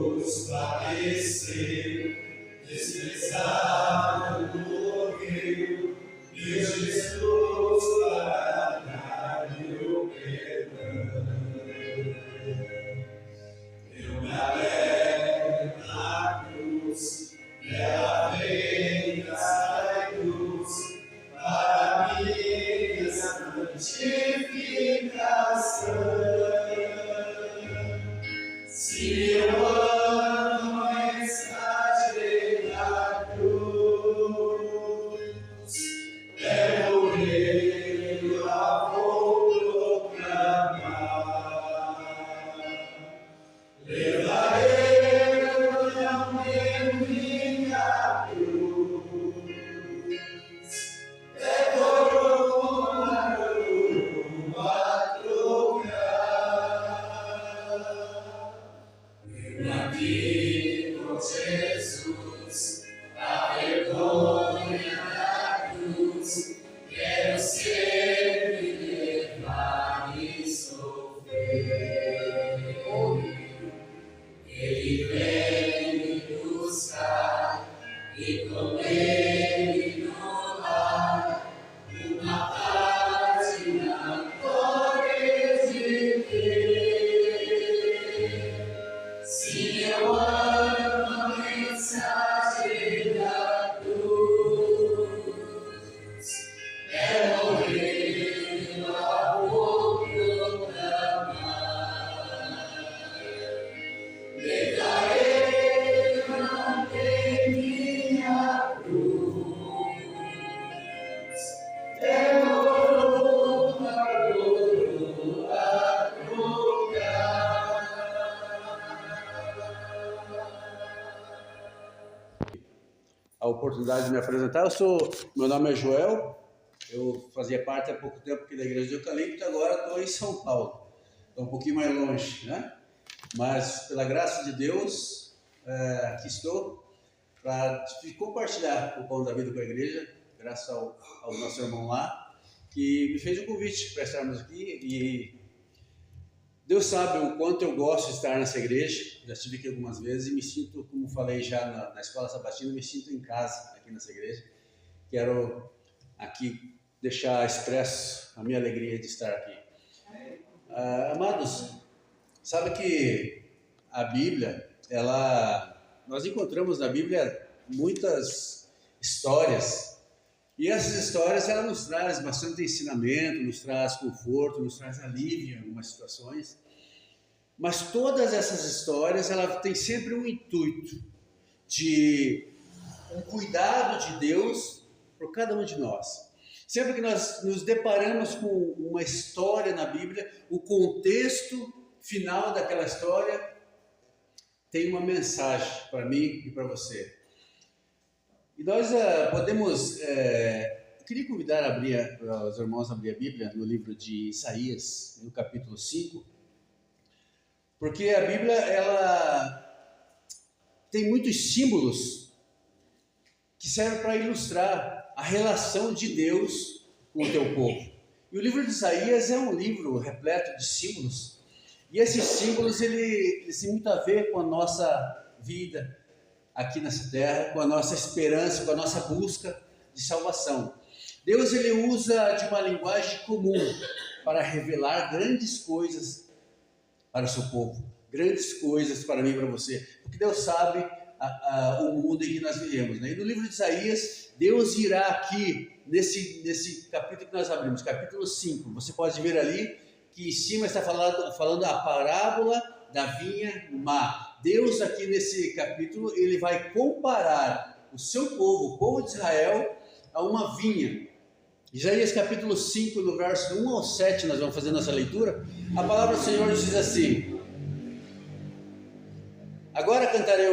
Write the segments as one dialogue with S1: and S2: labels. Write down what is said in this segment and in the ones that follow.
S1: cruz padeceu, desprezado morreu, e Jesus para dar-me o perdão. Eu me alegro na cruz, ela vem da cruz, para minha santificação. Se eu amo a mensagem da cruz, é morrer, eu a vou proclamar. Levarei também minha cruz, é coroa a trocar. Eu aqui com Jesus, a vergonha da cruz, quero sempre levar e sofrer. Ele vem me buscar e com ele no lar, uma página glória de ter. Se eu amo a mensagem da cruz, é morrer, eu a vou proclamar. Levarei ante minha cruz, é coroa a trocar.
S2: A oportunidade de me apresentar. Meu nome é Joel, eu fazia parte há pouco tempo aqui da Igreja do Eucalipto, agora estou em São Paulo, estou um pouquinho mais longe, né? Mas pela graça de Deus, aqui estou para compartilhar o pão da vida com a igreja, graças ao nosso irmão lá, que me fez o convite para estarmos aqui. E Deus sabe o quanto eu gosto de estar nessa igreja. Já estive aqui algumas vezes e me sinto, como falei já na escola sabatina, me sinto em casa aqui nessa igreja. Quero aqui deixar expresso a minha alegria de estar aqui. Amados, sabe que a Bíblia, nós encontramos na Bíblia muitas histórias, e essas histórias ela nos traz bastante ensinamento, nos traz conforto, nos traz alívio em algumas situações, mas todas essas histórias ela tem sempre um intuito de um cuidado de Deus por cada um de nós. Sempre que nós nos deparamos com uma história na Bíblia, o contexto final daquela história tem uma mensagem para mim e para você. E nós podemos... eu queria convidar os irmãos a abrir a Bíblia no livro de Isaías, no capítulo 5, porque a Bíblia ela tem muitos símbolos que servem para ilustrar a relação de Deus com o teu povo. E o livro de Isaías é um livro repleto de símbolos, e esses símbolos eles têm muito a ver com a nossa vida aqui nessa terra, com a nossa esperança, com a nossa busca de salvação. Deus ele usa de uma linguagem comum para revelar grandes coisas para o seu povo, grandes coisas para mim e para você, porque Deus sabe o mundo em que nós vivemos, né? E no livro de Isaías, Deus irá aqui, nesse capítulo que nós abrimos, capítulo 5, você pode ver ali, que em cima está falando a parábola da vinha má. Deus aqui nesse capítulo, ele vai comparar o seu povo, o povo de Israel, a uma vinha. Isaías capítulo 5, no verso 1 ao 7, nós vamos fazer nossa leitura. A palavra do Senhor diz assim: agora cantarei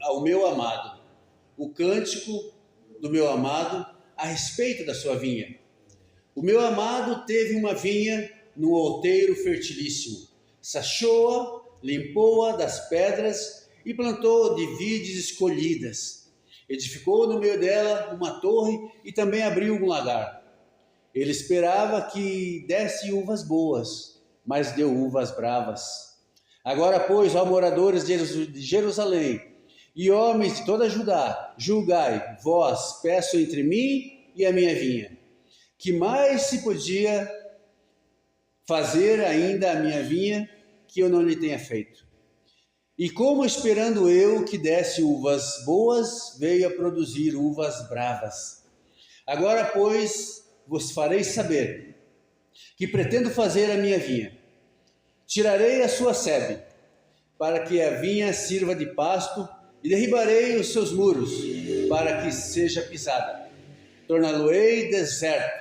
S2: ao meu amado, o cântico do meu amado a respeito da sua vinha. O meu amado teve uma vinha num outeiro fertilíssimo, sachou-a, limpou-a das pedras e plantou de vides escolhidas. Edificou no meio dela uma torre e também abriu um lagar. Ele esperava que desse uvas boas, mas deu uvas bravas. Agora, pois, ó moradores de Jerusalém e homens de toda Judá, julgai, vós, peço entre mim e a minha vinha. Que mais se podia fazer ainda a minha vinha que eu não lhe tenha feito? E como esperando eu que desse uvas boas, veio a produzir uvas bravas. Agora, pois, vos farei saber que pretendo fazer a minha vinha. Tirarei a sua sebe, para que a vinha sirva de pasto, e derribarei os seus muros, para que seja pisada. Torná-lo-ei deserto.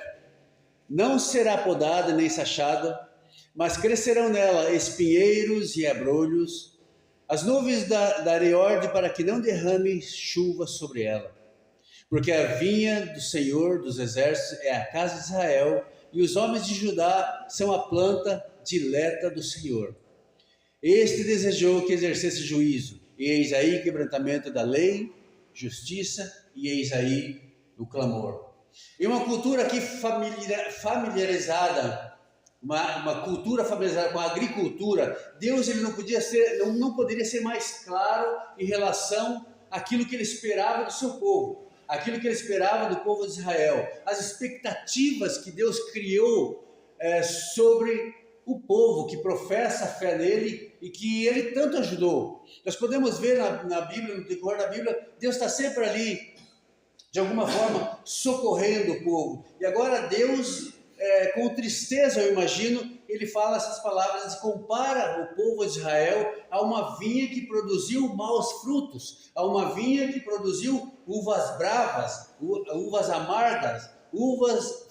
S2: Não será podada nem sachada, mas crescerão nela espinheiros e abrolhos, as nuvens darei ordem para que não derrame chuva sobre ela. Porque a vinha do Senhor dos Exércitos é a casa de Israel, e os homens de Judá são a planta dileta do Senhor. Este desejou que exercesse juízo, e eis aí quebrantamento da lei, justiça, e eis aí o clamor. E uma cultura aqui familiarizada, uma cultura familiarizada com a agricultura, Deus ele não poderia ser mais claro em relação àquilo que ele esperava do seu povo, aquilo que ele esperava do povo de Israel, as expectativas que Deus criou sobre o povo que professa a fé nele e que ele tanto ajudou. Nós podemos ver na Bíblia, no decorrer da Bíblia, Deus está sempre ali, de alguma forma, socorrendo o povo. E agora Deus, com tristeza eu imagino, ele fala essas palavras e compara o povo de Israel a uma vinha que produziu maus frutos, a uma vinha que produziu uvas bravas, uvas amargas,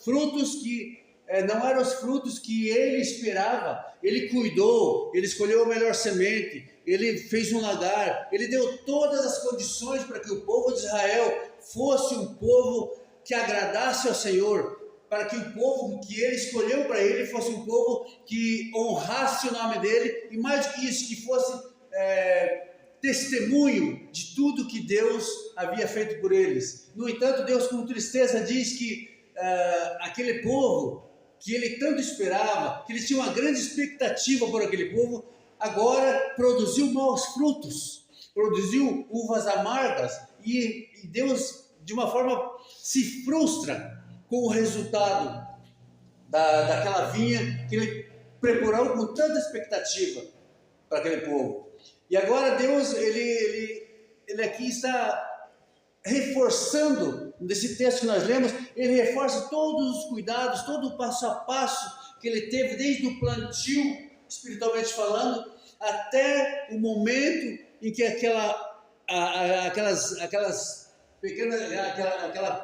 S2: frutos que não eram os frutos que ele esperava. Ele cuidou, ele escolheu a melhor semente, ele fez um lagar, ele deu todas as condições para que o povo de Israel fosse um povo que agradasse ao Senhor, para que o povo que ele escolheu para ele fosse um povo que honrasse o nome dele, e mais do que isso, que fosse testemunho de tudo que Deus havia feito por eles. No entanto, Deus com tristeza diz que aquele povo que ele tanto esperava, que ele tinha uma grande expectativa por aquele povo, agora produziu maus frutos, produziu uvas amargas, e Deus de uma forma se frustra com o resultado daquela vinha que ele preparou com tanta expectativa para aquele povo. E agora Deus, ele aqui está reforçando, nesse texto que nós lemos, ele reforça todos os cuidados, todo o passo a passo que ele teve, desde o plantio, espiritualmente falando, até o momento em que aquela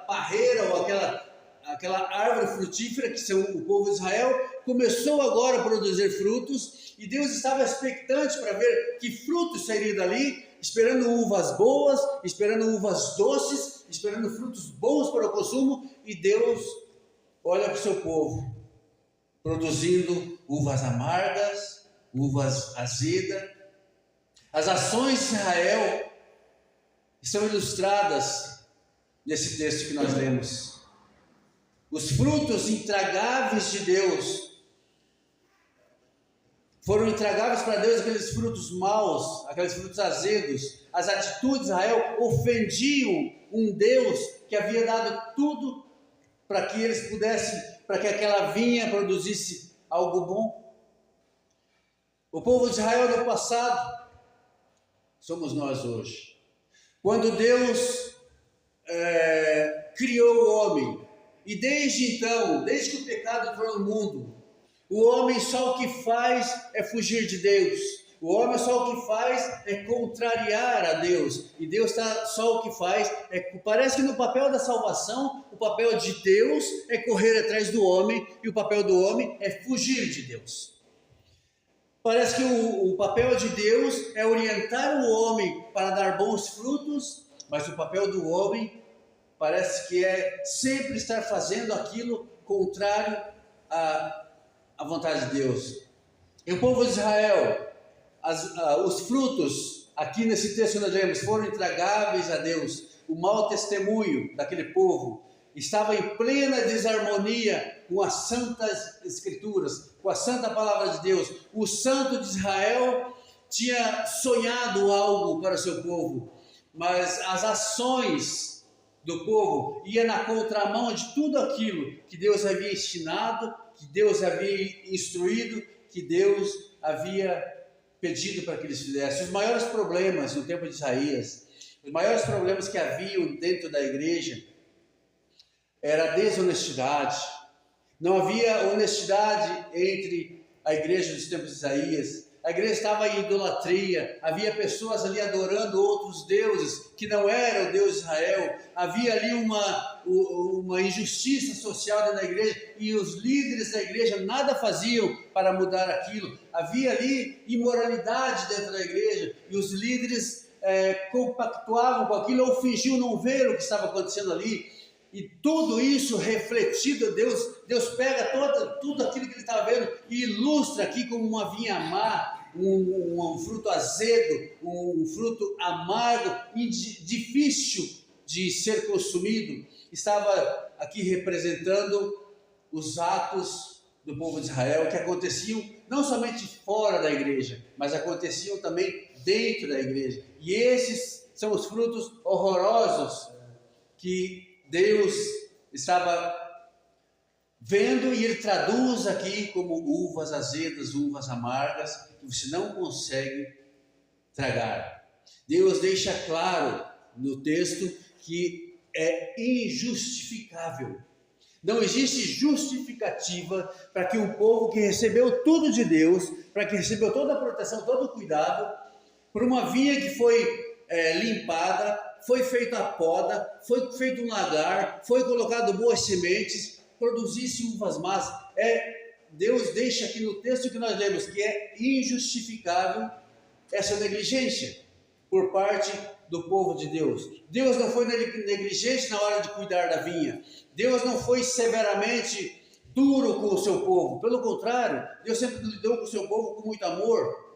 S2: parreira ou aquela árvore frutífera, que são o povo de Israel, começou agora a produzir frutos, e Deus estava expectante para ver que frutos sairiam dali, esperando uvas boas, esperando uvas doces, esperando frutos bons para o consumo, e Deus olha para o seu povo, produzindo uvas amargas, uvas azedas. As ações de Israel estão ilustradas nesse texto que nós lemos. Os frutos intragáveis de Deus foram intragáveis para Deus, aqueles frutos maus, aqueles frutos azedos. As atitudes de Israel ofendiam um Deus que havia dado tudo para que eles pudessem, para que aquela vinha produzisse algo bom. O povo de Israel no passado somos nós hoje. Quando Deus criou o homem, e desde então, desde que o pecado entrou no mundo, o homem só o que faz é fugir de Deus. O homem só o que faz é contrariar a Deus. E Deus só o que faz parece que no papel da salvação, o papel de Deus é correr atrás do homem, e o papel do homem é fugir de Deus. Parece que o papel de Deus é orientar o homem para dar bons frutos, mas o papel do homem parece que é sempre estar fazendo aquilo contrário à vontade de Deus. E o povo de Israel, os frutos, aqui nesse texto que nós lemos, foram intragáveis a Deus. O mau testemunho daquele povo estava em plena desarmonia com as santas escrituras, com a santa palavra de Deus. O santo de Israel tinha sonhado algo para o seu povo, mas as ações do povo iam na contramão de tudo aquilo que Deus havia ensinado, que Deus havia instruído, que Deus havia pedido para que eles fizessem. Os maiores problemas no tempo de Isaías, os maiores problemas que haviam dentro da igreja, era a desonestidade. Não havia honestidade entre a igreja dos tempos de Isaías. A igreja estava em idolatria, havia pessoas ali adorando outros deuses que não era o Deus de Israel. Havia ali uma injustiça social dentro da igreja e os líderes da igreja nada faziam para mudar aquilo. Havia ali imoralidade dentro da igreja e os líderes compactuavam com aquilo ou fingiam não ver o que estava acontecendo ali. E tudo isso refletido, Deus pega tudo aquilo que ele está vendo e ilustra aqui como uma vinha má, um fruto azedo, um fruto amargo e difícil de ser consumido. Estava aqui representando os atos do povo de Israel que aconteciam não somente fora da igreja, mas aconteciam também dentro da igreja. E esses são os frutos horrorosos que Deus estava vendo e ele traduz aqui como uvas azedas, uvas amargas, que você não consegue tragar. Deus deixa claro no texto que é injustificável. Não existe justificativa para que um povo que recebeu tudo de Deus, para que recebeu toda a proteção, todo o cuidado, por uma vinha que foi limpada, foi feita a poda, foi feito um lagar, foi colocado boas sementes, produzisse uvas más. Deus deixa aqui no texto que nós lemos que é injustificável essa negligência por parte do povo de Deus. Deus não foi negligente na hora de cuidar da vinha. Deus não foi severamente duro com o seu povo. Pelo contrário, Deus sempre lidou com o seu povo com muito amor.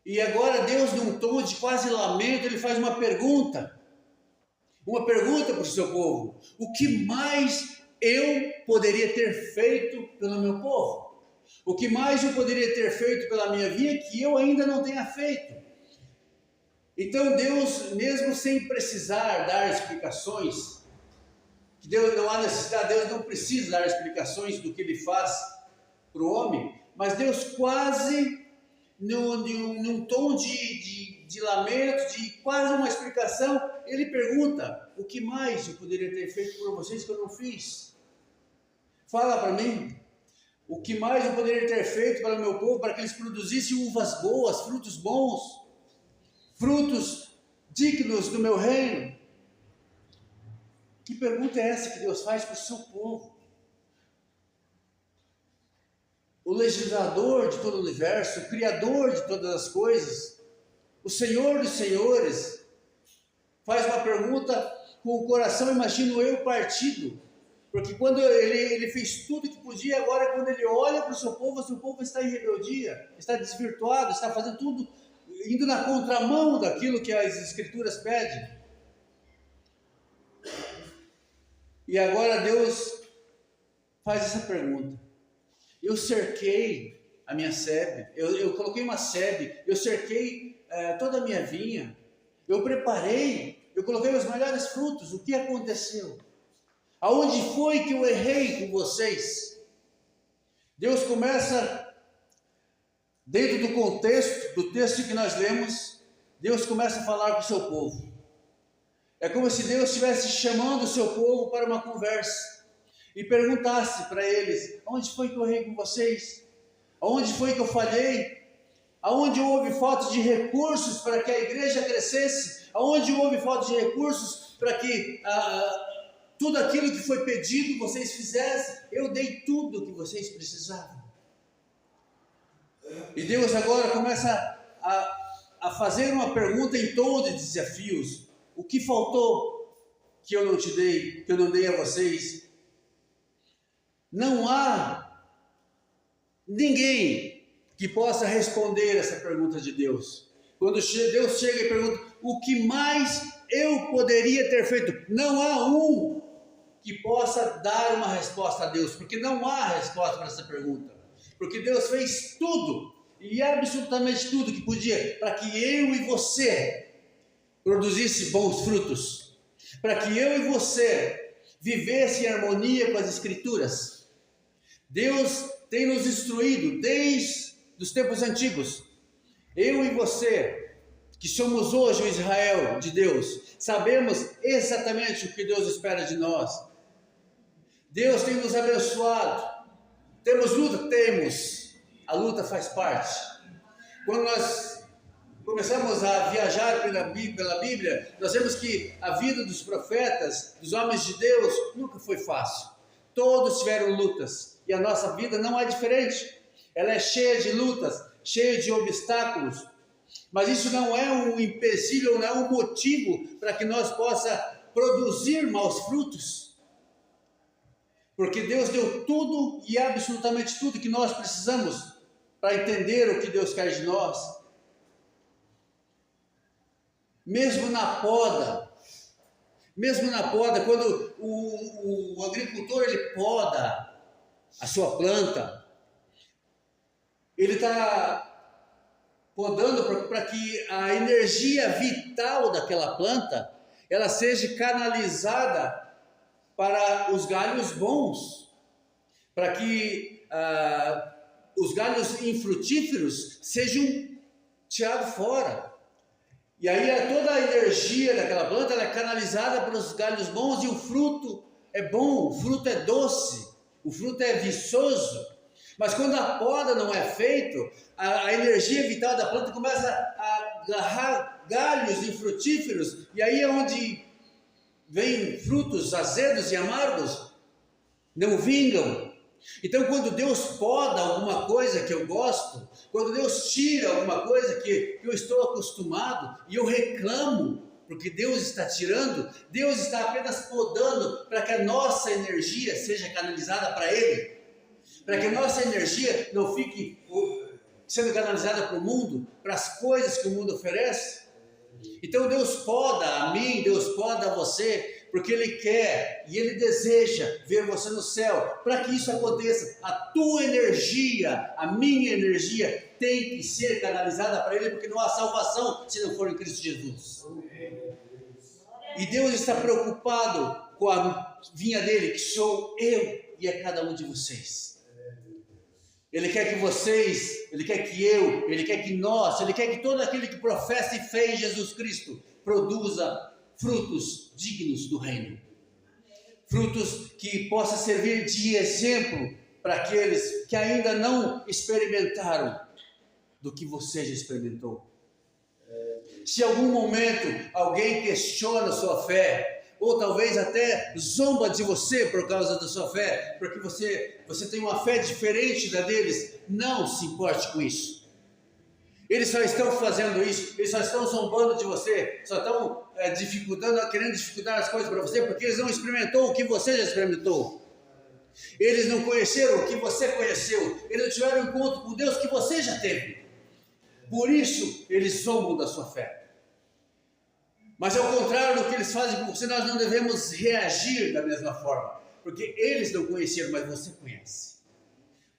S2: E agora Deus, num tom de quase lamento, ele faz uma pergunta para o seu povo: o que mais eu poderia ter feito pelo meu povo? O que mais eu poderia ter feito pela minha vida que eu ainda não tenha feito? Então Deus, mesmo sem precisar dar explicações, que Deus não há necessidade, Deus não precisa dar explicações do que ele faz para o homem, mas Deus quase num tom de lamento, de quase uma explicação, ele pergunta: o que mais eu poderia ter feito por vocês que eu não fiz? Fala para mim, o que mais eu poderia ter feito para o meu povo, para que eles produzissem uvas boas, frutos bons, frutos dignos do meu reino? Que pergunta é essa que Deus faz para o seu povo? O legislador de todo o universo, o criador de todas as coisas, o Senhor dos senhores, faz uma pergunta com o coração, imagino eu, partido, porque quando ele fez tudo que podia, agora quando ele olha para o seu povo está em rebeldia, está desvirtuado, está fazendo tudo, indo na contramão daquilo que as Escrituras pedem. E agora Deus faz essa pergunta: eu cerquei a minha sebe, eu coloquei uma sebe, eu cerquei toda a minha vinha, eu preparei, eu coloquei os melhores frutos. O que aconteceu? Aonde foi que eu errei com vocês? Deus começa, dentro do contexto do texto que nós lemos, Deus começa a falar com o seu povo. É como se Deus estivesse chamando o seu povo para uma conversa e perguntasse para eles: aonde foi que eu errei com vocês? Aonde foi que eu falhei? Aonde houve falta de recursos para que a igreja crescesse? Aonde houve falta de recursos para que tudo aquilo que foi pedido vocês fizessem? Eu dei tudo o que vocês precisavam. E Deus agora começa a fazer uma pergunta em tom de desafios: o que faltou que eu não te dei, que eu não dei a vocês? Não há ninguém que possa responder essa pergunta de Deus. Quando Deus chega e pergunta: o que mais eu poderia ter feito? Não há um que possa dar uma resposta a Deus, porque não há resposta para essa pergunta. Porque Deus fez tudo. e absolutamente tudo que podia, para que eu e você produzisse bons frutos, para que eu e você vivesse em harmonia com as Escrituras. Deus tem nos instruído desde os tempos antigos. Eu e você, que somos hoje o Israel de Deus, sabemos exatamente o que Deus espera de nós. Deus tem nos abençoado. Temos luta? Temos. A luta faz parte. Quando nós começamos a viajar pela Bíblia, nós vemos que a vida dos profetas, dos homens de Deus, nunca foi fácil. Todos tiveram lutas. E a nossa vida não é diferente. Ela é cheia de lutas, cheia de obstáculos. Mas isso não é um empecilho, não é um motivo para que nós possa produzir maus frutos. Porque Deus deu tudo e absolutamente tudo que nós precisamos para entender o que Deus quer de nós. Mesmo na poda, quando o agricultor ele poda a sua planta, ele está podando para que a energia vital daquela planta ela seja canalizada para os galhos bons, para que os galhos infrutíferos sejam tirados fora. E aí toda a energia daquela planta ela é canalizada para os galhos bons e o fruto é bom, o fruto é doce, o fruto é viçoso. Mas quando a poda não é feita, a energia vital da planta começa a agarrar galhos infrutíferos, e aí é onde vêm frutos azedos e amargos, não vingam. Então quando Deus poda alguma coisa que eu gosto, quando Deus tira alguma coisa que eu estou acostumado e eu reclamo, porque Deus está tirando, Deus está apenas podando para que a nossa energia seja canalizada para Ele, para que a nossa energia não fique sendo canalizada para o mundo, para as coisas que o mundo oferece. Então Deus poda a mim, Deus poda a você, porque Ele quer e Ele deseja ver você no céu. Para que isso aconteça, a tua energia, a minha energia tem que ser canalizada para Ele, porque não há salvação se não for em Cristo Jesus. E Deus está preocupado com a vinha dele, que sou eu e é cada um de vocês. Ele quer que vocês, Ele quer que eu, Ele quer que nós, Ele quer que todo aquele que professa e fé em Jesus Cristo produza frutos dignos do reino. Frutos que possam servir de exemplo para aqueles que ainda não experimentaram do que você já experimentou. Se em algum momento alguém questiona a sua fé, ou talvez até zomba de você por causa da sua fé, porque você tem uma fé diferente da deles, não se importe com isso. Eles só estão fazendo isso, eles só estão zombando de você, só estão querendo dificultar as coisas para você, porque eles não experimentou o que você já experimentou. Eles não conheceram o que você conheceu, eles não tiveram um encontro com Deus que você já teve. Por isso, eles zombam da sua fé. Mas ao contrário do que eles fazem com você, nós não devemos reagir da mesma forma, porque eles não conheceram, mas você conhece.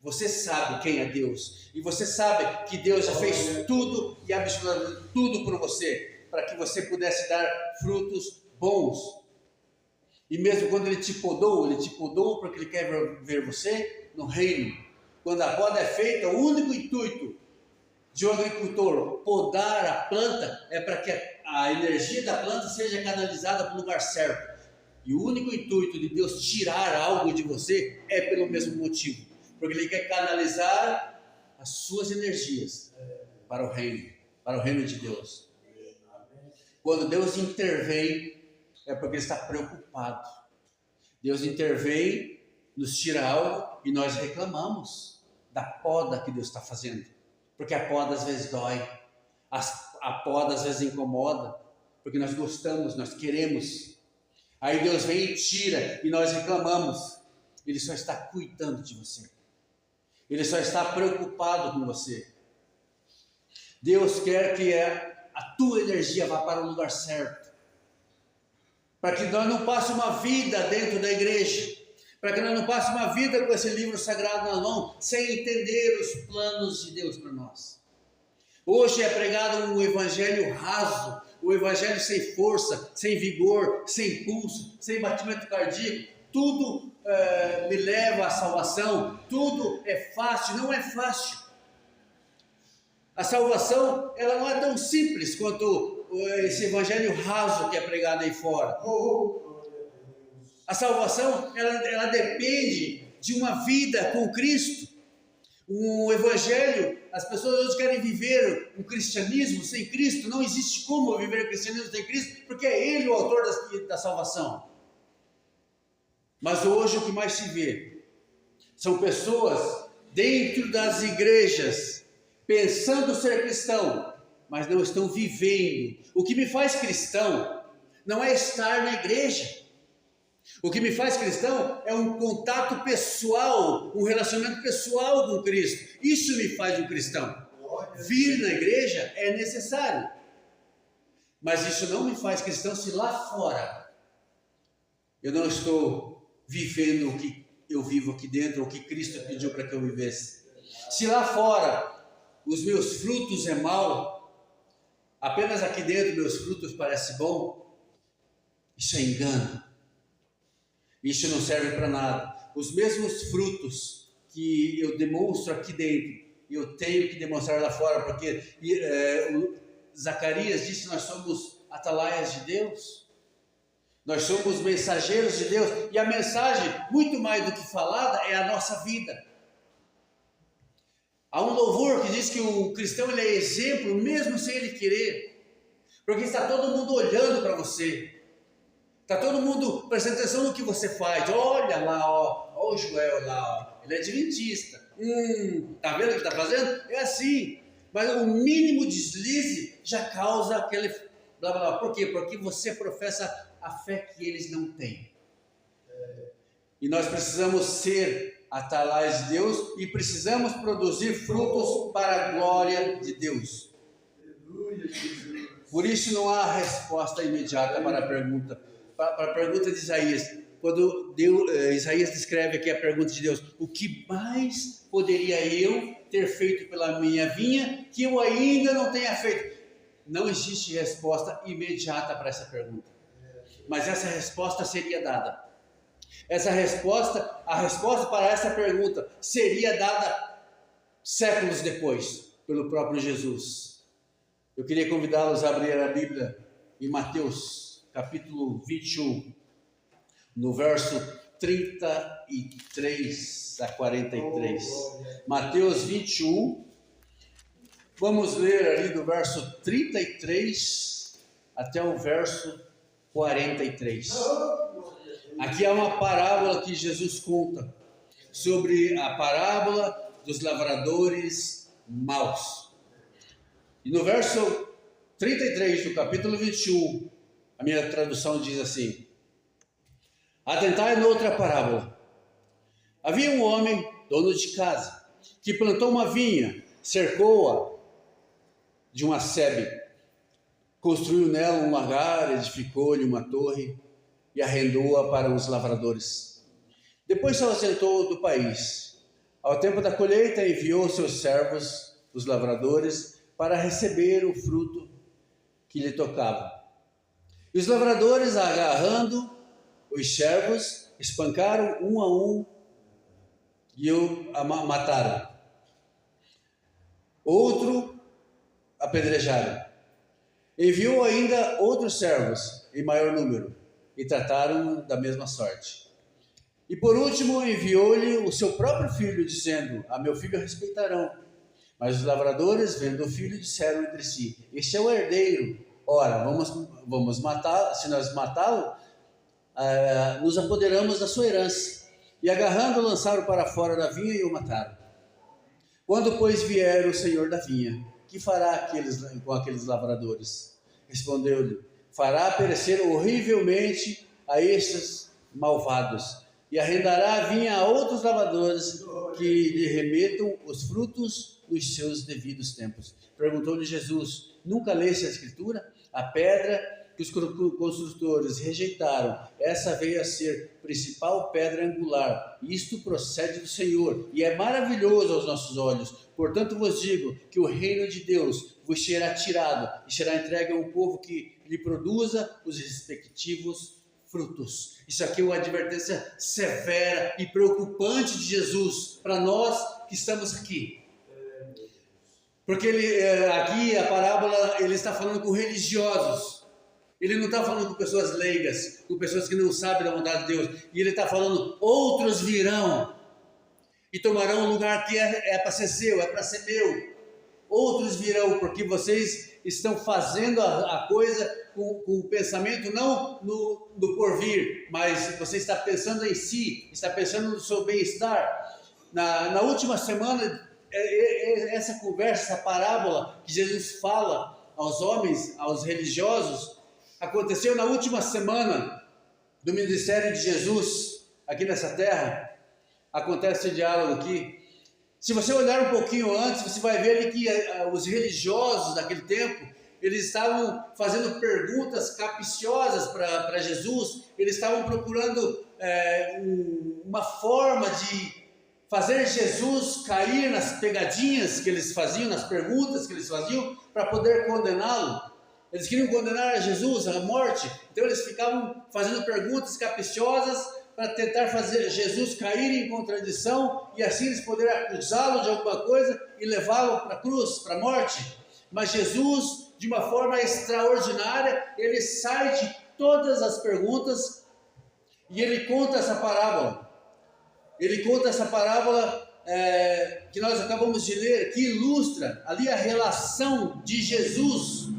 S2: Você sabe quem é Deus, e você sabe que Deus já fez tudo e absolutamente tudo por você, para que você pudesse dar frutos bons. E mesmo quando Ele te podou porque Ele quer ver você no reino. Quando a poda é feita, o único intuito de um agricultor podar a planta é para que a energia da planta seja canalizada para o lugar certo. E o único intuito de Deus tirar algo de você é pelo mesmo motivo, porque Ele quer canalizar as suas energias para o reino de Deus. Quando Deus intervém, é porque Ele está preocupado. Deus intervém, nos tira algo e nós reclamamos da poda que Deus está fazendo, porque a poda às vezes dói, a poda às vezes incomoda, porque nós gostamos, nós queremos. Aí Deus vem e tira e nós reclamamos. Ele só está cuidando de você, Ele só está preocupado com você. Deus quer que a tua energia vá para o lugar certo, para que nós não passe uma vida dentro da igreja, para que nós não passemos uma vida com esse livro sagrado na mão, sem entender os planos de Deus para nós. Hoje é pregado um evangelho raso, um evangelho sem força, sem vigor, sem pulso, sem batimento cardíaco. Tudo me leva à salvação, tudo é fácil. Não é fácil. A salvação, ela não é tão simples quanto esse evangelho raso que é pregado aí fora. A salvação, ela depende de uma vida com Cristo. Um evangelho, as pessoas hoje querem viver um cristianismo sem Cristo. Não existe como viver o cristianismo sem Cristo, porque é Ele o autor da salvação. Mas hoje o que mais se vê são pessoas dentro das igrejas, pensando ser cristão, mas não estão vivendo. O que me faz cristão não é estar na igreja. O que me faz cristão é um contato pessoal, um relacionamento pessoal com Cristo. Isso me faz um cristão. Vir na igreja é necessário, mas isso não me faz cristão se lá fora eu não estou vivendo o que eu vivo aqui dentro, o que Cristo pediu para que eu vivesse. Se lá fora os meus frutos é mal, apenas aqui dentro meus frutos parecem bom, isso é engano. Isso não serve para nada. Os mesmos frutos que eu demonstro aqui dentro, eu tenho que demonstrar lá fora, porque Zacarias disse que nós somos atalaias de Deus. Nós somos mensageiros de Deus. E a mensagem, muito mais do que falada, é a nossa vida. Há um louvor que diz que o cristão ele é exemplo, mesmo sem ele querer. Porque está todo mundo olhando para você. Está todo mundo prestando atenção no que você faz. Olha lá, ó o Joel lá, ó. Ele é adventista. Tá vendo o que está fazendo? É assim. Mas o mínimo deslize já causa aquele blá blá blá. Por quê? Porque você professa a fé que eles não têm. E nós precisamos ser atalaias de Deus e precisamos produzir frutos para a glória de Deus. Por isso não há resposta imediata para a pergunta de Isaías. Quando Isaías descreve aqui a pergunta de Deus: o que mais poderia eu ter feito pela minha vinha que eu ainda não tenha feito? Não existe resposta imediata para essa pergunta, mas essa resposta seria dada. A resposta para essa pergunta seria dada séculos depois pelo próprio Jesus. Eu queria convidá-los a abrir a Bíblia em Mateus capítulo 21, no verso 33 a 43. Mateus 21, vamos ler ali do verso 33 até o verso 43. Aqui há uma parábola que Jesus conta, sobre a parábola dos lavradores maus. E no verso 33 do capítulo 21, a minha tradução diz assim: atentai noutra parábola. Havia um homem, dono de casa, que plantou uma vinha, cercou-a de uma sebe, construiu nela um lagar, edificou-lhe uma torre e arrendou-a para os lavradores. Depois se ausentou do país. Ao tempo da colheita, enviou seus servos, os lavradores, para receber o fruto que lhe tocava. E os lavradores, agarrando os servos, espancaram um a um e o mataram. Outro apedrejaram. Enviou ainda outros servos, em maior número, e trataram da mesma sorte. E por último enviou-lhe o seu próprio filho, dizendo: a meu filho respeitarão. Mas os lavradores, vendo o filho, disseram entre si: este é o herdeiro. Ora, vamos matá-lo. Se nós matá-lo, nos apoderamos da sua herança. E agarrando, lançaram para fora da vinha e o mataram. Quando, pois, vier o senhor da vinha, que fará com aqueles lavradores? Respondeu-lhe: fará perecer horrivelmente a estes malvados, e arrendará a vinha a outros lavradores que lhe remetam os frutos nos seus devidos tempos. Perguntou-lhe Jesus: nunca leste a Escritura? A pedra que os construtores rejeitaram, essa veio a ser principal pedra angular. Isto procede do Senhor e é maravilhoso aos nossos olhos. Portanto vos digo que o reino de Deus vos será tirado e será entregue a um povo que lhe produza os respectivos frutos. Isso aqui é uma advertência severa e preocupante de Jesus para nós que estamos aqui. Porque aqui a parábola ele está falando com religiosos. Ele não está falando com pessoas leigas, com pessoas que não sabem da vontade de Deus. E ele está falando, outros virão e tomarão o lugar que é para ser seu, é para ser meu. Outros virão, porque vocês estão fazendo a coisa com o pensamento não no porvir, mas você está pensando em si, está pensando no seu bem-estar. Na última semana, essa conversa, essa parábola que Jesus fala aos homens, aos religiosos, aconteceu na última semana do ministério de Jesus aqui nessa terra. Acontece esse diálogo aqui. Se você olhar um pouquinho antes, você vai ver ali que os religiosos daquele tempo, eles estavam fazendo perguntas capciosas para Jesus. Eles estavam procurando uma forma de fazer Jesus cair nas pegadinhas que eles faziam, nas perguntas que eles faziam, para poder condená-lo. Eles queriam condenar a Jesus à morte, então eles ficavam fazendo perguntas capciosas para tentar fazer Jesus cair em contradição e assim eles poderem acusá-lo de alguma coisa e levá-lo para a cruz, para a morte. Mas Jesus, de uma forma extraordinária, ele sai de todas as perguntas e ele conta essa parábola. Ele conta essa parábola que nós acabamos de ler, que ilustra ali a relação de Jesus,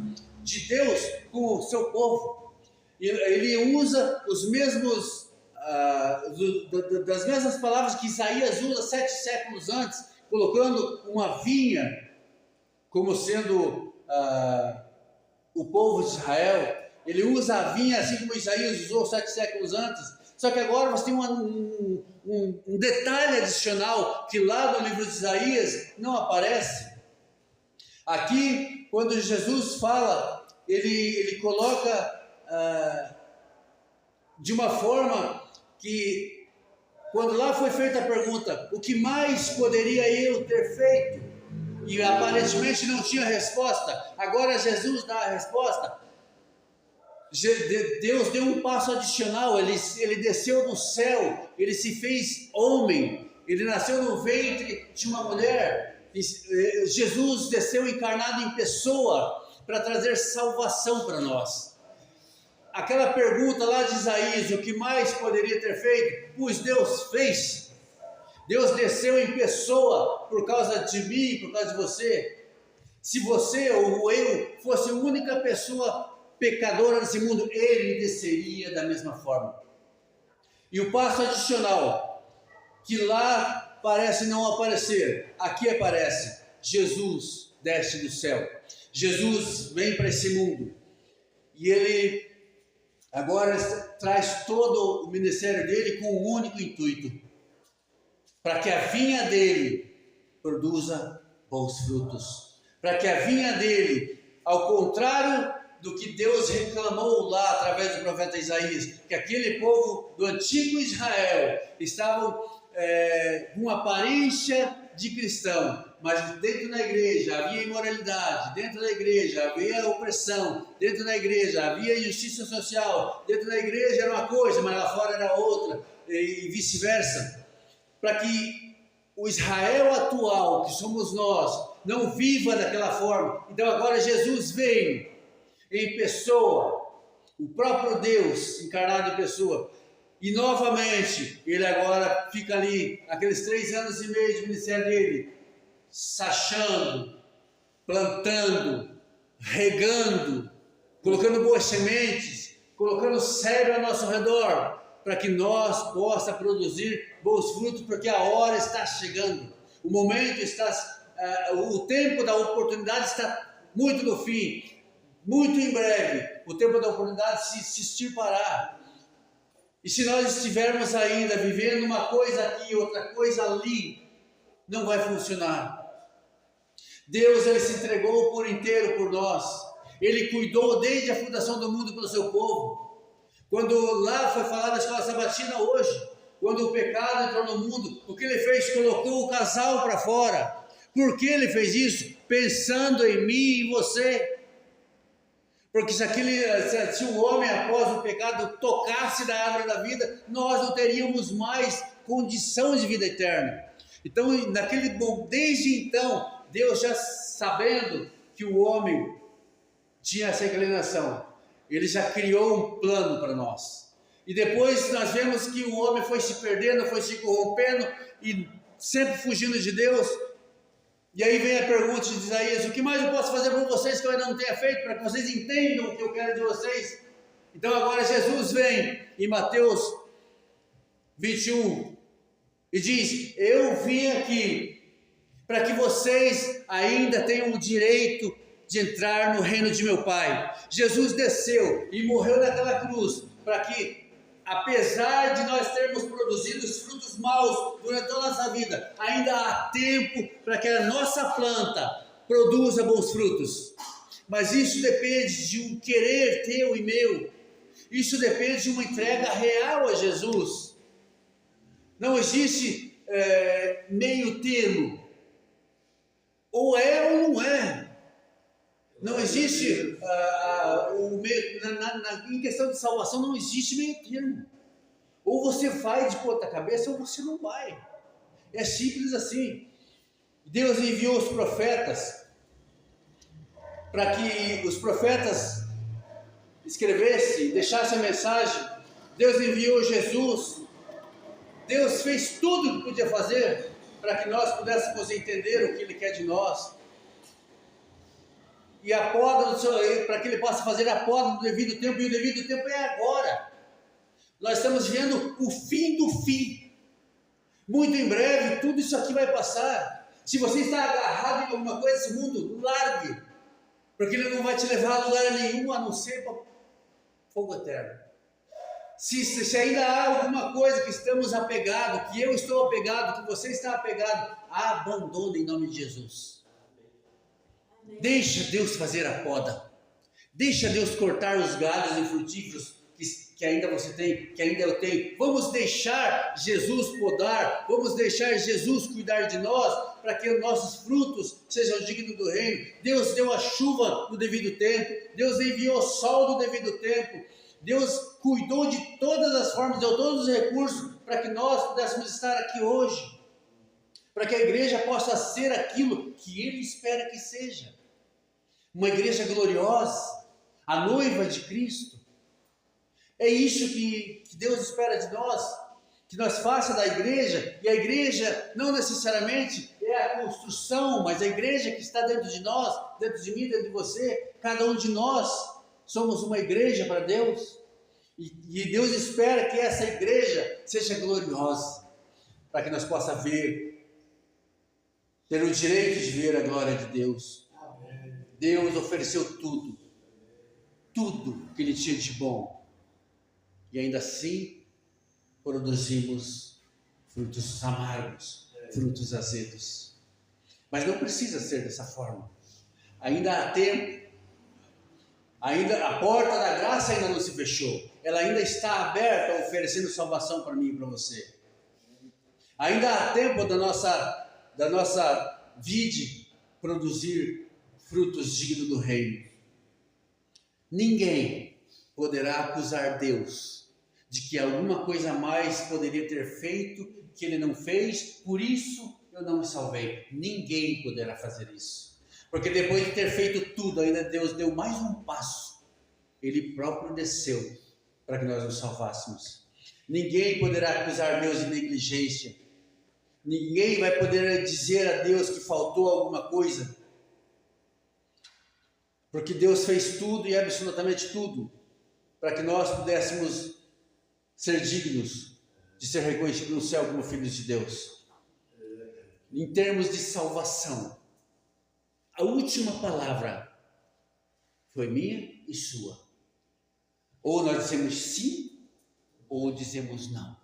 S2: de Deus, com o seu povo. Ele usa os mesmos, das mesmas palavras que Isaías usa 7 séculos antes, colocando uma vinha como sendo o povo de Israel. Ele usa a vinha assim como Isaías usou 7 séculos antes. Só que agora você tem um detalhe adicional que lá no livro de Isaías não aparece. Aqui, quando Jesus fala, ele coloca de uma forma que, quando lá foi feita a pergunta, o que mais poderia eu ter feito? E aparentemente não tinha resposta. Agora Jesus dá a resposta. Deus deu um passo adicional, ele desceu do céu, ele se fez homem, ele nasceu no ventre de uma mulher. Jesus desceu encarnado em pessoa para trazer salvação para nós. Aquela pergunta lá de Isaías, o que mais poderia ter feito? Pois Deus fez. Deus desceu em pessoa por causa de mim, por causa de você. Se você ou eu fosse a única pessoa pecadora nesse mundo, ele desceria da mesma forma. E o passo adicional, que lá parece não aparecer, aqui aparece: Jesus desce do céu. Jesus vem para esse mundo e ele agora traz todo o ministério dele com um único intuito: para que a vinha dele produza bons frutos, para que a vinha dele, ao contrário do que Deus reclamou lá através do profeta Isaías, que aquele povo do antigo Israel estavam com aparência de cristão, mas dentro da igreja havia imoralidade, dentro da igreja havia opressão, dentro da igreja havia injustiça social, dentro da igreja era uma coisa, mas lá fora era outra, e vice-versa, para que o Israel atual, que somos nós, não viva daquela forma. Então agora Jesus veio em pessoa, o próprio Deus encarnado em pessoa, e novamente ele agora fica ali, aqueles 3 anos e meio de ministério dele, sachando, plantando, regando, colocando boas sementes, colocando céu ao nosso redor, para que nós possa produzir bons frutos, porque a hora está chegando, o momento está, o tempo da oportunidade está muito no fim. Muito em breve, o tempo da oportunidade se extirpará. E se nós estivermos ainda vivendo uma coisa aqui, outra coisa ali, não vai funcionar. Deus, ele se entregou por inteiro por nós. Ele cuidou desde a fundação do mundo pelo seu povo. Quando lá foi falar na escola sabatina hoje, quando o pecado entrou no mundo, o que ele fez? Colocou o casal para fora. Por que ele fez isso? Pensando em mim e em você. Porque se o homem após o pecado tocasse na árvore da vida, nós não teríamos mais condição de vida eterna. Então, desde então, Deus já sabendo que o homem tinha essa inclinação, Ele já criou um plano para nós. E depois nós vemos que o homem foi se perdendo, foi se corrompendo e sempre fugindo de Deus. E aí vem a pergunta de Isaías: o que mais eu posso fazer por vocês que eu ainda não tenha feito, para que vocês entendam o que eu quero de vocês? Então agora Jesus vem em Mateus 21 e diz: eu vim aqui para que vocês ainda tenham o direito de entrar no reino de meu Pai. Jesus desceu e morreu naquela cruz para que, apesar de nós termos produzido os frutos maus durante toda a nossa vida, ainda há tempo para que a nossa planta produza bons frutos. Mas isso depende de um querer teu e meu. Isso depende de uma entrega real a Jesus. Não existe meio termo. Ou é ou não é. Não existe, em questão de salvação, não existe meio termo. Ou você vai de ponta cabeça ou você não vai. É simples assim. Deus enviou os profetas para que os profetas escrevessem, deixassem a mensagem. Deus enviou Jesus. Deus fez tudo o que podia fazer para que nós pudéssemos entender o que Ele quer de nós. E a poda para que Ele possa fazer a poda no devido tempo, e o devido tempo é agora. Nós estamos vendo o fim do fim. Muito em breve tudo isso aqui vai passar. Se você está agarrado em alguma coisa desse mundo, largue, porque ele não vai te levar a lugar nenhum, a não ser para fogo eterno. Se ainda há alguma coisa que estamos apegados, que eu estou apegado, que você está apegado, abandone em nome de Jesus. Deixa Deus fazer a poda. Deixa Deus cortar os galhos infrutíferos que ainda você tem, que ainda eu tenho. Vamos deixar Jesus podar. Vamos deixar Jesus cuidar de nós, para que os nossos frutos sejam dignos do reino. Deus deu a chuva no devido tempo. Deus enviou o sol no devido tempo. Deus cuidou de todas as formas, deu todos os recursos para que nós pudéssemos estar aqui hoje. Para que a igreja possa ser aquilo que Ele espera que seja. Uma igreja gloriosa, a noiva de Cristo. É isso que Deus espera de nós, que nós faça da igreja, e a igreja não necessariamente é a construção, mas a igreja que está dentro de nós, dentro de mim, dentro de você, cada um de nós somos uma igreja para Deus, e Deus espera que essa igreja seja gloriosa, para que nós possamos ver, ter o direito de ver a glória de Deus. Deus ofereceu tudo que Ele tinha de bom, e ainda assim produzimos frutos amargos, frutos azedos. Mas não precisa ser dessa forma. Ainda há tempo, ainda a porta da graça ainda não se fechou, ela ainda está aberta, oferecendo salvação para mim e para você. Ainda há tempo da nossa vide produzir frutos dignos do reino. Ninguém poderá acusar Deus de que alguma coisa a mais poderia ter feito que Ele não fez, por isso eu não me salvei. Ninguém poderá fazer isso, porque depois de ter feito tudo, ainda Deus deu mais um passo. Ele próprio desceu para que nós nos salvássemos. Ninguém poderá acusar Deus de negligência. Ninguém vai poder dizer a Deus que faltou alguma coisa, porque Deus fez tudo e absolutamente tudo para que nós pudéssemos ser dignos de ser reconhecidos no céu como filhos de Deus. Em termos de salvação, a última palavra foi minha e sua. Ou nós dizemos sim, ou dizemos não.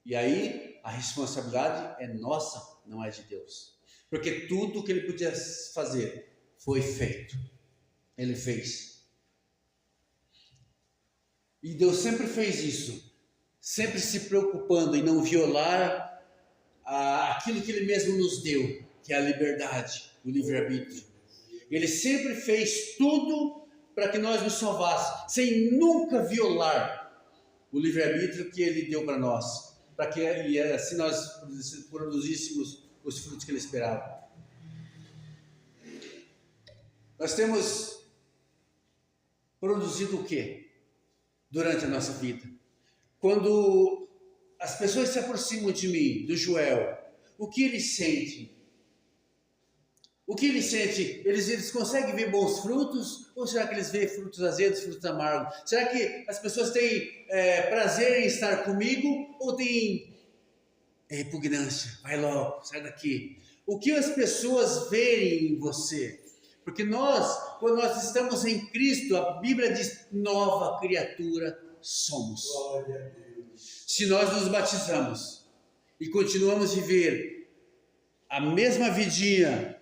S2: E aí a responsabilidade é nossa, não é de Deus. Porque tudo que Ele podia fazer foi feito. Ele fez. E Deus sempre fez isso, sempre se preocupando em não violar aquilo que Ele mesmo nos deu, que é a liberdade, o livre-arbítrio. Ele sempre fez tudo para que nós nos salvássemos, sem nunca violar o livre-arbítrio que Ele deu para nós, para que assim nós produzíssemos os frutos que Ele esperava. Nós temos produzido o quê durante a nossa vida? Quando as pessoas se aproximam de mim, do Joel, o que eles sentem? O que eles sentem? Eles conseguem ver bons frutos? Ou será que eles veem frutos azedos, frutos amargos? Será que as pessoas têm prazer em estar comigo? Ou têm repugnância? Vai logo, sai daqui. O que as pessoas veem em você? Porque nós, quando nós estamos em Cristo, a Bíblia diz, nova criatura somos.
S1: Glória a Deus.
S2: Se nós nos batizamos e continuamos a viver a mesma vidinha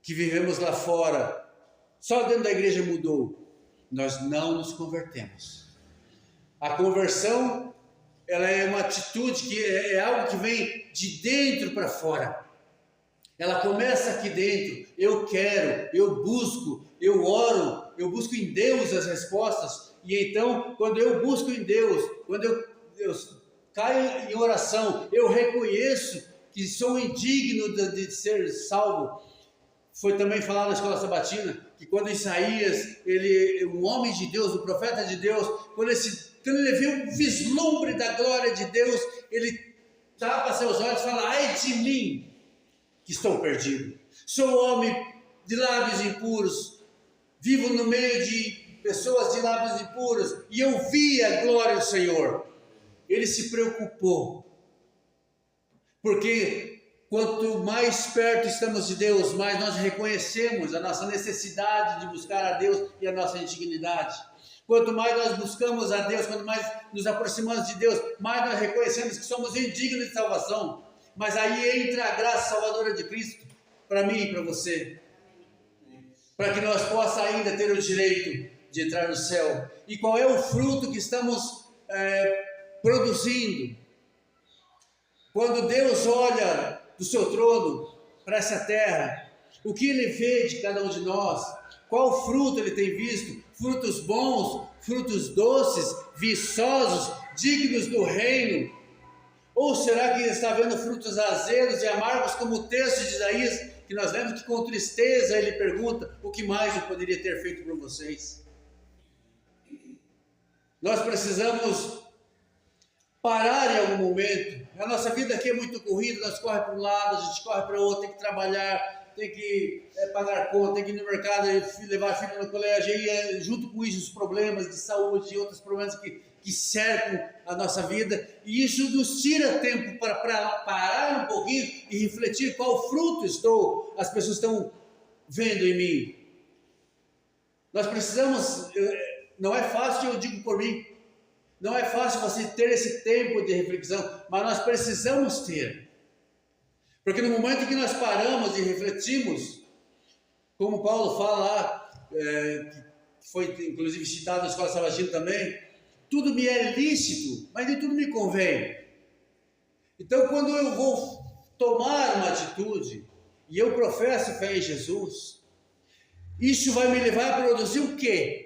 S2: que vivemos lá fora, só dentro da igreja mudou, nós não nos convertemos. A conversão, ela é uma atitude que é algo que vem de dentro para fora. Ela começa aqui dentro. Eu quero, eu busco, eu oro, eu busco em Deus as respostas. E então, quando eu busco em Deus, quando eu caio em oração, eu reconheço que sou indigno de ser salvo. Foi também falado na escola sabatina que quando Isaías, um homem de Deus, um profeta de Deus, quando ele viu um vislumbre da glória de Deus, ele tapa seus olhos e fala, ai de mim, que estou perdido. Sou homem de lábios impuros, vivo no meio de pessoas de lábios impuros, e eu vi a glória do Senhor. Ele se preocupou, porque quanto mais perto estamos de Deus, mais nós reconhecemos a nossa necessidade de buscar a Deus e a nossa indignidade. Quanto mais nós buscamos a Deus, quanto mais nos aproximamos de Deus, mais nós reconhecemos que somos indignos de salvação. Mas aí entra a graça salvadora de Cristo, para mim e para você, para que nós possamos ainda ter o direito de entrar no céu. E qual é o fruto que estamos produzindo? Quando Deus olha do seu trono para essa terra, o que Ele vê de cada um de nós? Qual fruto Ele tem visto? Frutos bons, frutos doces, viçosos, dignos do reino? Ou será que Ele está vendo frutos azedos e amargos, como o texto de Isaías, que nós lemos que com tristeza Ele pergunta, o que mais eu poderia ter feito por vocês? Nós precisamos parar em algum momento. A nossa vida aqui é muito corrida, nós corre para um lado, a gente corre para o outro, tem que trabalhar, tem que pagar conta, tem que ir no mercado, levar a filha no colégio, e junto com isso os problemas de saúde e outros problemas que cercam a nossa vida, e isso nos tira tempo para parar um pouquinho e refletir qual fruto as pessoas estão vendo em mim. Nós precisamos, não é fácil, eu digo por mim, não é fácil você ter esse tempo de reflexão, mas nós precisamos ter. Porque no momento em que nós paramos e refletimos, como Paulo fala lá, que foi inclusive citado na escola sabatina também, tudo me é lícito, mas nem tudo me convém. Então, quando eu vou tomar uma atitude e eu professo fé em Jesus, isso vai me levar a produzir o quê?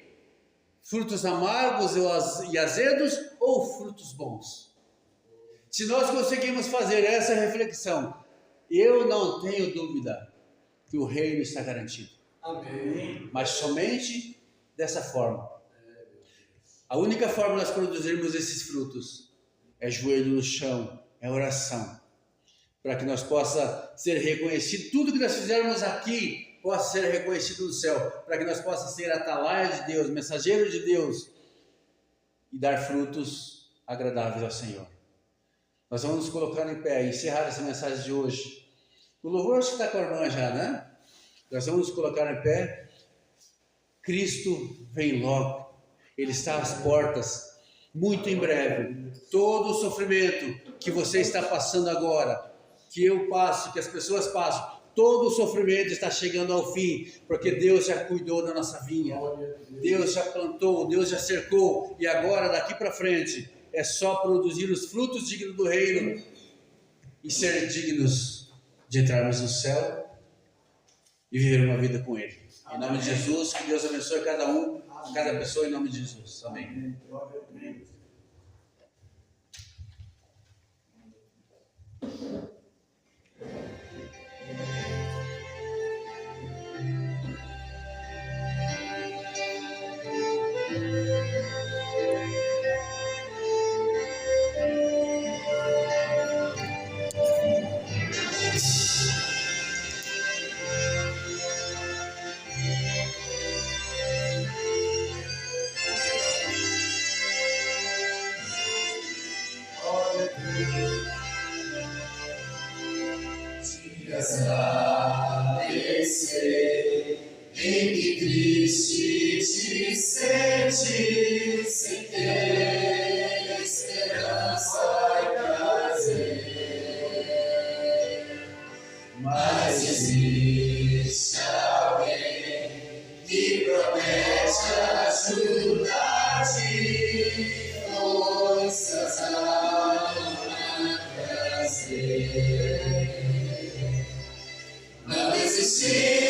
S2: Frutos amargos e azedos ou frutos bons? Se nós conseguimos fazer essa reflexão, eu não tenho dúvida que o reino está garantido.
S1: Amém.
S2: Mas somente dessa forma. A única forma de nós produzirmos esses frutos é joelho no chão, é oração, para que nós possa ser reconhecido, tudo que nós fizermos aqui possa ser reconhecido no céu, para que nós possamos ser atalaia de Deus, mensageiro de Deus e dar frutos agradáveis ao Senhor. Nós vamos nos colocar em pé e encerrar essa mensagem de hoje. O louvor acho que está com a irmã já, né? Nós vamos nos colocar em pé. Cristo vem logo. Ele está às portas, muito em breve. Todo o sofrimento que você está passando agora, que eu passo, que as pessoas passam, todo o sofrimento está chegando ao fim, porque Deus já cuidou da nossa vinha, Deus já plantou, Deus já cercou, e agora daqui para frente é só produzir os frutos dignos do reino e ser dignos de entrarmos no céu e viver uma vida com Ele. Em nome de Jesus, que Deus abençoe cada um, cada pessoa, em nome de Jesus. Amém.
S1: Glória a Deus.
S3: Em que triste te sentes, sem ter esperança e prazer. Mas existe alguém que promete ajudar-te, forças ao prazer. Não desistir.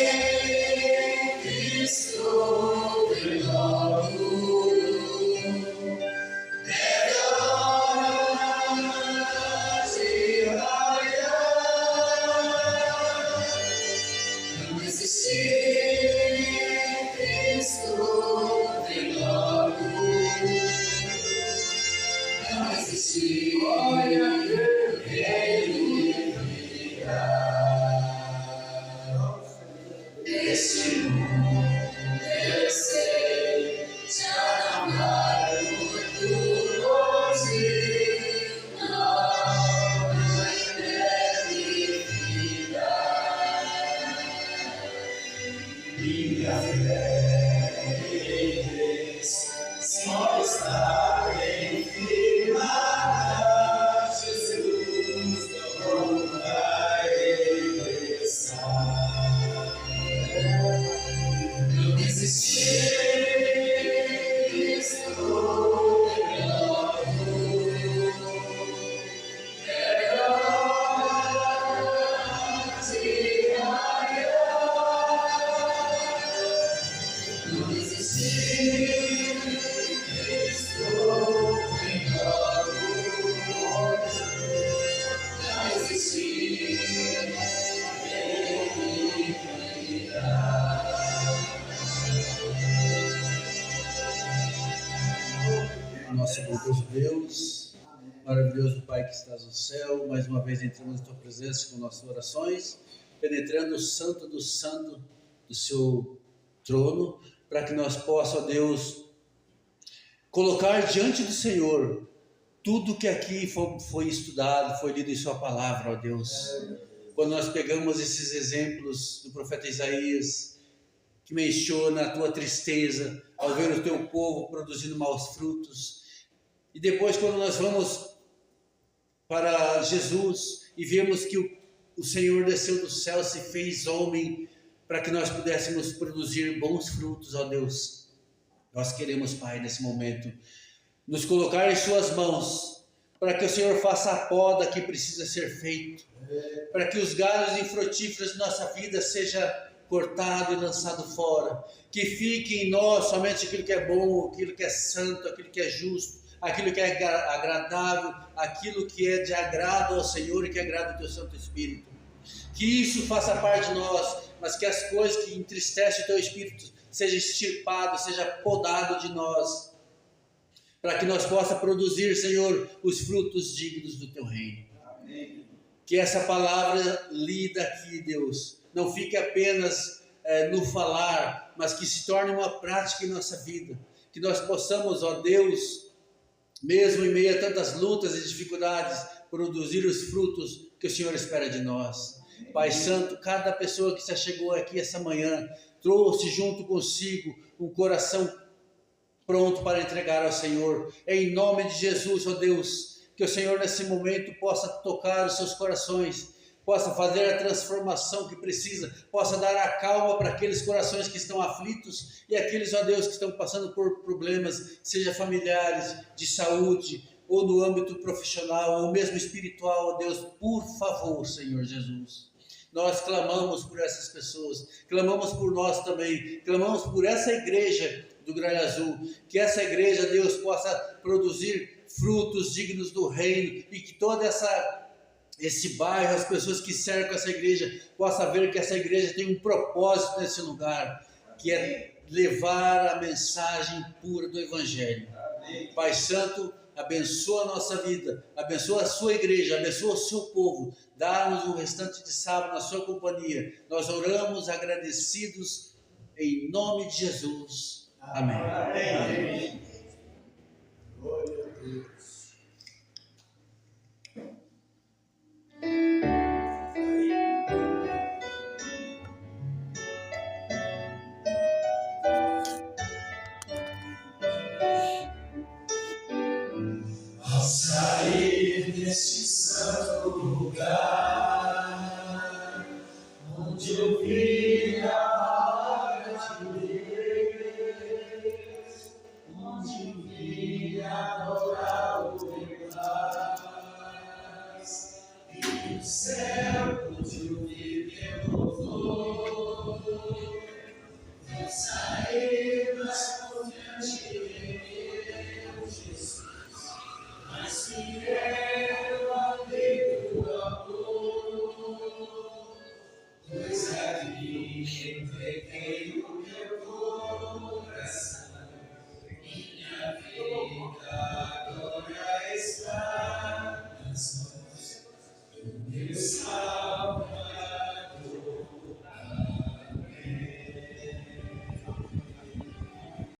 S2: Nosso bondoso Deus, maravilhoso Pai que estás no céu, mais uma vez entramos na Tua presença com nossas orações, penetrando o santo do santo do Seu trono, para que nós possamos, ó Deus, colocar diante do Senhor tudo que aqui foi estudado, foi lido em Sua palavra, ó Deus. Quando nós pegamos esses exemplos do profeta Isaías, que menciona a Tua tristeza ao ver o Teu povo produzindo maus frutos, e depois quando nós vamos para Jesus e vemos que o Senhor desceu do céu, se fez homem, para que nós pudéssemos produzir bons frutos, ó Deus. Nós queremos, Pai, nesse momento, nos colocar em Suas mãos, para que o Senhor faça a poda que precisa ser feito, para que os galhos infrutíferos de nossa vida seja cortado e lançado fora, que fique em nós somente aquilo que é bom, aquilo que é santo, aquilo que é justo, aquilo que é agradável, aquilo que é de agrado ao Senhor e que agrada ao Teu Santo Espírito. Que isso faça parte de nós, mas que as coisas que entristecem o Teu Espírito seja extirpado, seja podado de nós, para que nós possamos produzir, Senhor, os frutos dignos do Teu reino. Amém. Que essa palavra lida aqui, Deus, não fique apenas no falar, mas que se torne uma prática em nossa vida. Que nós possamos, ó Deus, mesmo em meio a tantas lutas e dificuldades, produzir os frutos que o Senhor espera de nós. Pai Santo, cada pessoa que se chegou aqui essa manhã, trouxe junto consigo um coração pronto para entregar ao Senhor. Em nome de Jesus, ó Deus, que o Senhor nesse momento possa tocar os seus corações, possa fazer a transformação que precisa, possa dar a calma para aqueles corações que estão aflitos e aqueles, ó Deus, que estão passando por problemas, seja familiares, de saúde, ou no âmbito profissional, ou mesmo espiritual, ó Deus, por favor, Senhor Jesus. Nós clamamos por essas pessoas, clamamos por nós também, clamamos por essa igreja do Gralha Azul, que essa igreja, Deus, possa produzir frutos dignos do reino e que toda esse bairro, as pessoas que cercam essa igreja, possam ver que essa igreja tem um propósito nesse lugar, que é levar a mensagem pura do Evangelho. Pai Santo, abençoa a nossa vida, abençoa a sua igreja, abençoa o seu povo, dá-nos um restante de sábado na sua companhia. Nós oramos agradecidos em nome de Jesus. Amém.
S1: Amém. Glória a Deus.
S3: Ao sair deste santo lugar, onde ouvi a palavra de Deus, onde vi adorar o meu paz, e o céu